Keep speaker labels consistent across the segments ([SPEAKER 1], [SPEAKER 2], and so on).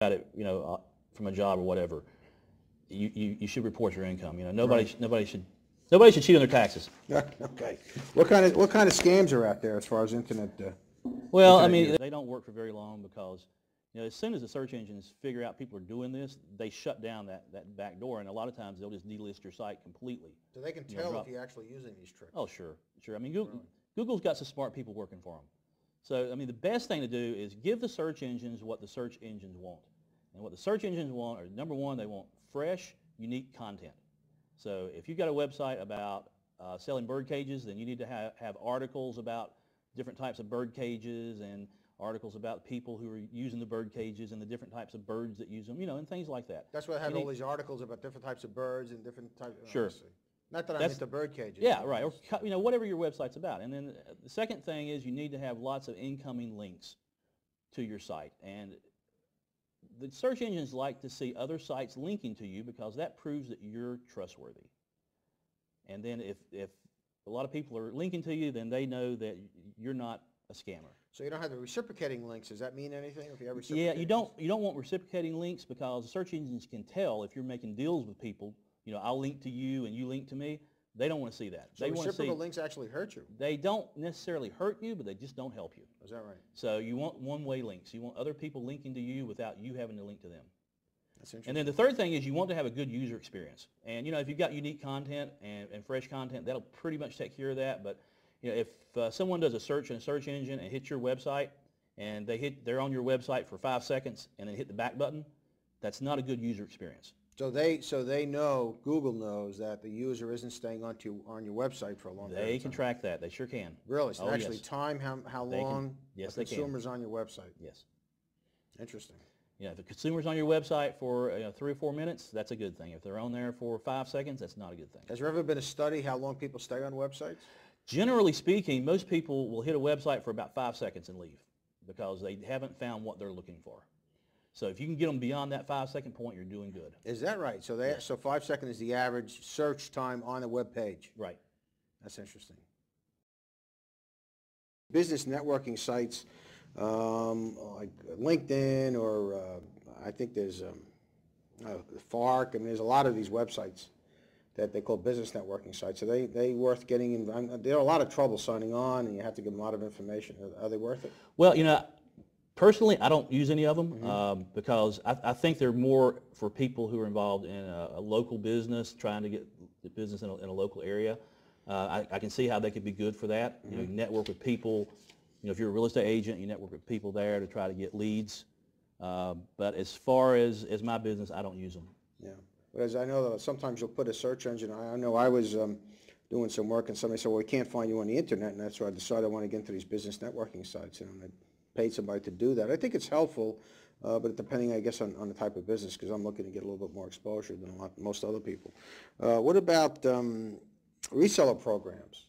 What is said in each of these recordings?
[SPEAKER 1] got it, from a job or whatever, you should report your income. Nobody should cheat on their taxes.
[SPEAKER 2] Okay. What kind of scams are out there as far as internet?
[SPEAKER 1] Well, I mean, they don't work for very long because, as soon as the search engines figure out people are doing this, they shut down that back door, and a lot of times they'll just delist your site completely.
[SPEAKER 2] So they can tell if you're actually using these tricks.
[SPEAKER 1] Oh, sure. I mean, Google's got some smart people working for them. So, I mean, the best thing to do is give the search engines what the search engines want. And what the search engines want are, number one, they want fresh, unique content. So if you've got a website about selling bird cages, then you need to have articles about different types of bird cages and articles about people who are using the bird cages and the different types of birds that use them, and things like that.
[SPEAKER 2] That's why I have all these articles about different types of birds and different types.
[SPEAKER 1] Sure.
[SPEAKER 2] Not that I'm into bird cages.
[SPEAKER 1] Yeah, right. Or, whatever your website's about. And then the second thing is you need to have lots of incoming links to your site. And the search engines like to see other sites linking to you because that proves that you're trustworthy. And then if a lot of people are linking to you, then they know that you're not a scammer.
[SPEAKER 2] So you don't have the reciprocating links. Does that mean anything if you have
[SPEAKER 1] reciprocating? Yeah, you don't want reciprocating links because the search engines can tell if you're making deals with people. I'll link to you and you link to me. They don't want to see that.
[SPEAKER 2] So reciprocal links actually hurt you?
[SPEAKER 1] They don't necessarily hurt you, but they just don't help you.
[SPEAKER 2] Is that right?
[SPEAKER 1] So you want one-way links. You want other people linking to you without you having to link to them.
[SPEAKER 2] That's interesting.
[SPEAKER 1] And then the third thing is you want to have a good user experience. And, if you've got unique content and fresh content, that'll pretty much take care of that. But, if someone does a search in a search engine and hits your website and they're on your website for 5 seconds and then hit the back button, that's not a good user experience.
[SPEAKER 2] So they know, Google knows that the user isn't staying on your website for a long time.
[SPEAKER 1] They can track that. They sure can.
[SPEAKER 2] Really? So they actually time how long a consumer's on your website?
[SPEAKER 1] Yes.
[SPEAKER 2] Interesting.
[SPEAKER 1] If the consumer's on your website for 3 or 4 minutes, that's a good thing. If they're on there for 5 seconds, that's not a good thing.
[SPEAKER 2] Has there ever been a study how long people stay on websites?
[SPEAKER 1] Generally speaking, most people will hit a website for about 5 seconds and leave because they haven't found what they're looking for. So if you can get them beyond that 5-second point, you're doing good.
[SPEAKER 2] Is that right? So so 5 seconds is the average search time on a web page.
[SPEAKER 1] Right.
[SPEAKER 2] That's interesting. Business networking sites like LinkedIn or I think there's FARC. I mean, there's a lot of these websites that they call business networking sites. Are they worth getting in? There are a lot of trouble signing on, and you have to give them a lot of information. Are they worth it?
[SPEAKER 1] Well, personally, I don't use any of them because I think they're more for people who are involved in a local business, trying to get the business in a local area. I can see how they could be good for that. You network with people. If you're a real estate agent, you network with people there to try to get leads. But as far as my business, I don't use them.
[SPEAKER 2] Yeah. Whereas I know that sometimes you'll put a search engine. I know I was doing some work, and somebody said, well, we can't find you on the internet, and that's why I decided I want to get into these business networking sites. And I paid somebody to do that. I think it's helpful, but depending, I guess, on the type of business, because I'm looking to get a little bit more exposure than most other people. What about reseller programs?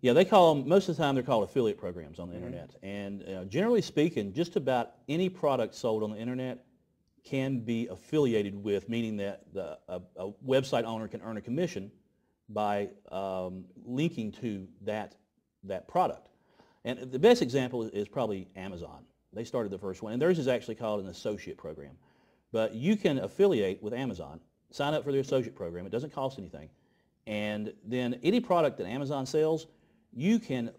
[SPEAKER 1] Yeah, most of the time they're called affiliate programs on the internet. And generally speaking, just about any product sold on the internet can be affiliated with, meaning that a website owner can earn a commission by linking to that product. And the best example is probably Amazon. They started the first one, and theirs is actually called an associate program. But you can affiliate with Amazon, sign up for the associate program. It doesn't cost anything. And then any product that Amazon sells, you can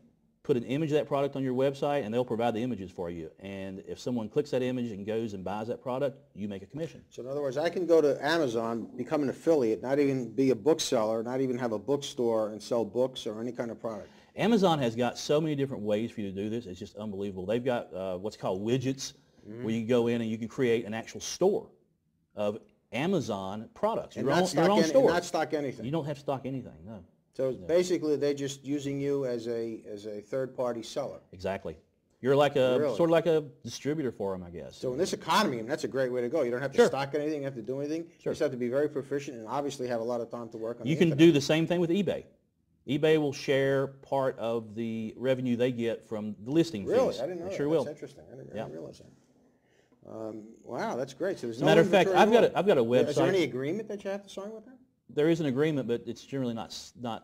[SPEAKER 1] put an image of that product on your website, and they'll provide the images for you. And if someone clicks that image and goes and buys that product, you make a commission.
[SPEAKER 2] So in other words, I can go to Amazon, become an affiliate, not even be a bookseller, not even have a bookstore and sell books or any kind of product.
[SPEAKER 1] Amazon has got so many different ways for you to do this. It's just unbelievable. They've got what's called widgets, where you can go in and you can create an actual store of Amazon products.
[SPEAKER 2] And
[SPEAKER 1] your own store.
[SPEAKER 2] And not stock anything.
[SPEAKER 1] You don't have to stock anything, no.
[SPEAKER 2] So basically, they're just using you as a third-party seller.
[SPEAKER 1] Exactly. You're like sort of like a distributor for them, I guess.
[SPEAKER 2] So in this economy, I mean, that's a great way to go. You don't have to stock anything, you don't have to do anything. You just have to be very proficient and obviously have a lot of time to work on.
[SPEAKER 1] You can do the same thing with eBay. eBay will share part of the revenue they get from the listing fees.
[SPEAKER 2] Really? I didn't know that.
[SPEAKER 1] Sure will.
[SPEAKER 2] That's interesting. I didn't realize that. Wow, that's great. So there's no
[SPEAKER 1] matter of fact, I've got a website.
[SPEAKER 2] Is there any agreement that you have to sign with them?
[SPEAKER 1] There is an agreement, but it's generally not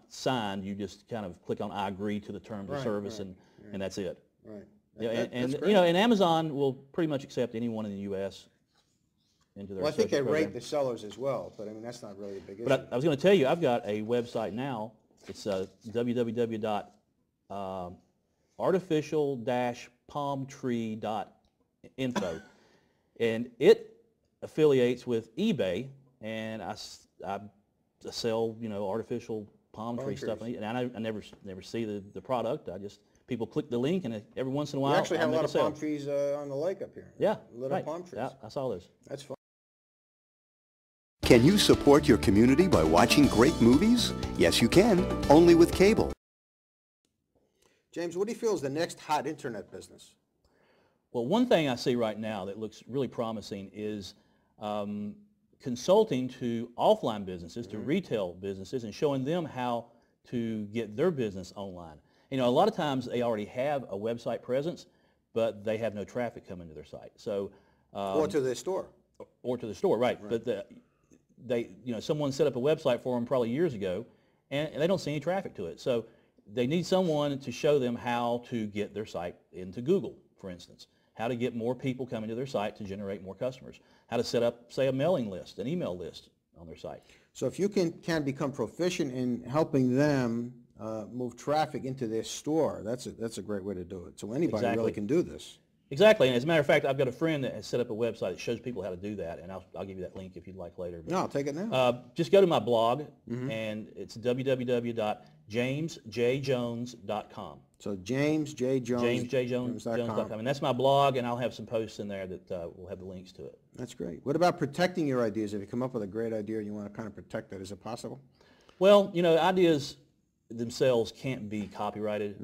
[SPEAKER 1] signed. You just kind of click on I agree to the terms of service, and that's it.
[SPEAKER 2] Right.
[SPEAKER 1] Yeah,
[SPEAKER 2] That's
[SPEAKER 1] and
[SPEAKER 2] great.
[SPEAKER 1] you know, and Amazon will pretty much accept anyone in the U.S. into their
[SPEAKER 2] Well, I think
[SPEAKER 1] social
[SPEAKER 2] they rate
[SPEAKER 1] program.
[SPEAKER 2] the sellers as well, but I mean, that's not really a big issue.
[SPEAKER 1] But I was going to tell you, I've got a website now. It's www.artificial-palmtree.info, and it affiliates with eBay, and I sell, you know, artificial palm tree stuff,
[SPEAKER 2] trees.
[SPEAKER 1] and I never see the product. People click the link, and every once in a while,
[SPEAKER 2] We actually
[SPEAKER 1] I'll
[SPEAKER 2] have a
[SPEAKER 1] make
[SPEAKER 2] lot of
[SPEAKER 1] sale.
[SPEAKER 2] palm trees on the lake up here.
[SPEAKER 1] Yeah,
[SPEAKER 2] Little
[SPEAKER 1] right.
[SPEAKER 2] palm trees.
[SPEAKER 1] Yeah, I saw those.
[SPEAKER 2] That's fun.
[SPEAKER 3] Can you support your community by watching great movies? Yes, you can, only with cable.
[SPEAKER 2] James, what do you feel is the next hot internet business?
[SPEAKER 1] Well, one thing I see right now that looks really promising is consulting to offline businesses, to retail businesses, and showing them how to get their business online. You know, a lot of times they already have a website presence, but they have no traffic coming to their site. So,
[SPEAKER 2] Or to their store.
[SPEAKER 1] or to the store, right? But someone set up a website for them probably years ago, and they don't see any traffic to it. So they need someone to show them how to get their site into Google, for instance, how to get more people coming to their site to generate more customers, how to set up, say, a mailing list, an email list on their site.
[SPEAKER 2] So if you can become proficient in helping them move traffic into their store, that's a great way to do it. So anybody really
[SPEAKER 1] Exactly.
[SPEAKER 2] can do this.
[SPEAKER 1] Exactly, and as a matter of fact, I've got a friend that has set up a website that shows people how to do that, and I'll give you that link if you'd like later. But,
[SPEAKER 2] No, I'll take it now.
[SPEAKER 1] just go to my blog, and it's www.jamesjjones.com.
[SPEAKER 2] So James J. Jones.
[SPEAKER 1] JamesJJones.com, and that's my blog, and I'll have some posts in there that will have the links to it.
[SPEAKER 2] That's great. What about protecting your ideas? If you come up with a great idea and you want to kind of protect it, is it possible?
[SPEAKER 1] Well, you know, ideas themselves can't be copyrighted.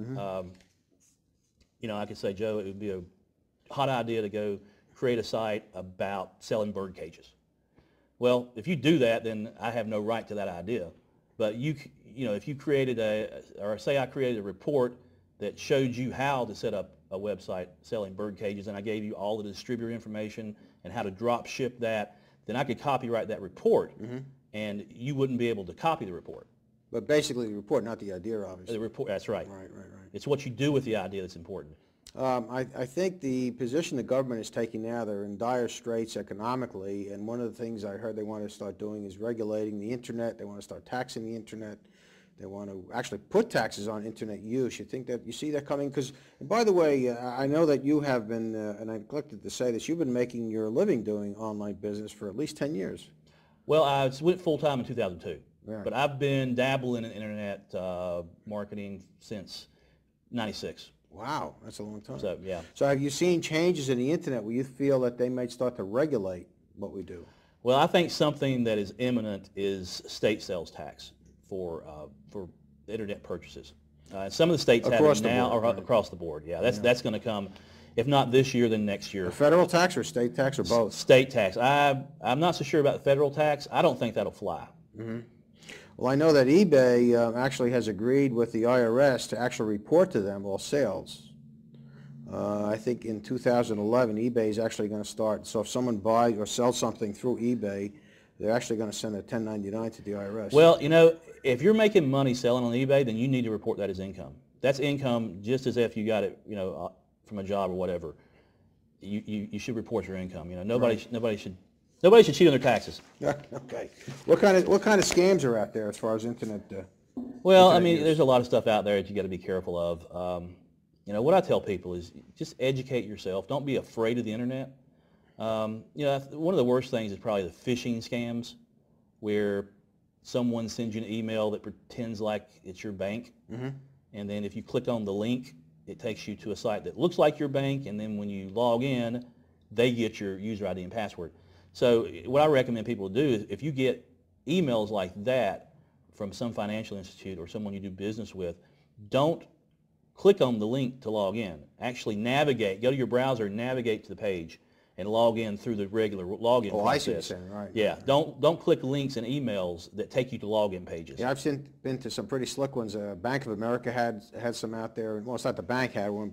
[SPEAKER 1] You know, I could say, Joe, it would be a hot idea to go create a site about selling bird cages. Well, if you do that, then I have no right to that idea. But you know, if you created or say I created a report that showed you how to set up a website selling bird cages, and I gave you all the distributor information and how to drop ship that, then I could copyright that report, and you wouldn't be able to copy the report.
[SPEAKER 2] But basically the report, not the idea, obviously.
[SPEAKER 1] The report, that's right.
[SPEAKER 2] Right.
[SPEAKER 1] It's what you do with the idea that's important.
[SPEAKER 2] I think the position the government is taking now, they're in dire straits economically, and one of the things I heard they want to start doing is regulating the internet. They want to start taxing the internet. They want to actually put taxes on internet use. You see that coming? Because, by the way, I know that you have been, and I neglected to say this, you've been making your living doing online business for at least 10 years.
[SPEAKER 1] Well, I went full-time in 2002,
[SPEAKER 2] Right.
[SPEAKER 1] but I've been dabbling in internet marketing since '96.
[SPEAKER 2] Wow, that's a long time.
[SPEAKER 1] So, yeah.
[SPEAKER 2] So have you seen changes in the internet where you feel that they might start to regulate what we do?
[SPEAKER 1] Well, I think something that is imminent is state sales tax for internet purchases. Some of the states have
[SPEAKER 2] Across
[SPEAKER 1] it
[SPEAKER 2] the
[SPEAKER 1] now,
[SPEAKER 2] board,
[SPEAKER 1] or
[SPEAKER 2] right.
[SPEAKER 1] across the board. Yeah, that's going to come, if not this year, then next year.
[SPEAKER 2] A federal tax or state tax or both?
[SPEAKER 1] State tax. I'm not so sure about the federal tax. I don't think that'll fly.
[SPEAKER 2] Well, I know that eBay actually has agreed with the IRS to actually report to them all sales. I think in 2011, eBay is actually going to start. So if someone buys or sells something through eBay, they're actually going to send a 1099 to the IRS.
[SPEAKER 1] Well, you know, if you're making money selling on eBay, then you need to report that as income. That's income just as if you got it, you know, from a job or whatever. You should report your income. You know, nobody should cheat on their taxes.
[SPEAKER 2] Okay. What kind of scams are out there as far as internet?
[SPEAKER 1] Well,
[SPEAKER 2] internet
[SPEAKER 1] I mean,
[SPEAKER 2] use?
[SPEAKER 1] there's a lot of stuff out there that you got to be careful of. You know, what I tell people is just educate yourself. Don't be afraid of the internet. You know, one of the worst things is probably the phishing scams, where someone sends you an email that pretends like it's your bank, and then if you click on the link, it takes you to a site that looks like your bank, and then when you log in, they get your user ID and password. So what I recommend people do is if you get emails like that from some financial institute or someone you do business with, don't click on the link to log in. Actually navigate, go to your browser, navigate to the page, and log in through the regular login process.
[SPEAKER 2] I see what you're saying, right.
[SPEAKER 1] Yeah, don't click links in emails that take you to login pages.
[SPEAKER 2] Yeah, I've been to some pretty slick ones. Bank of America had some out there. Well, it's not the bank had one,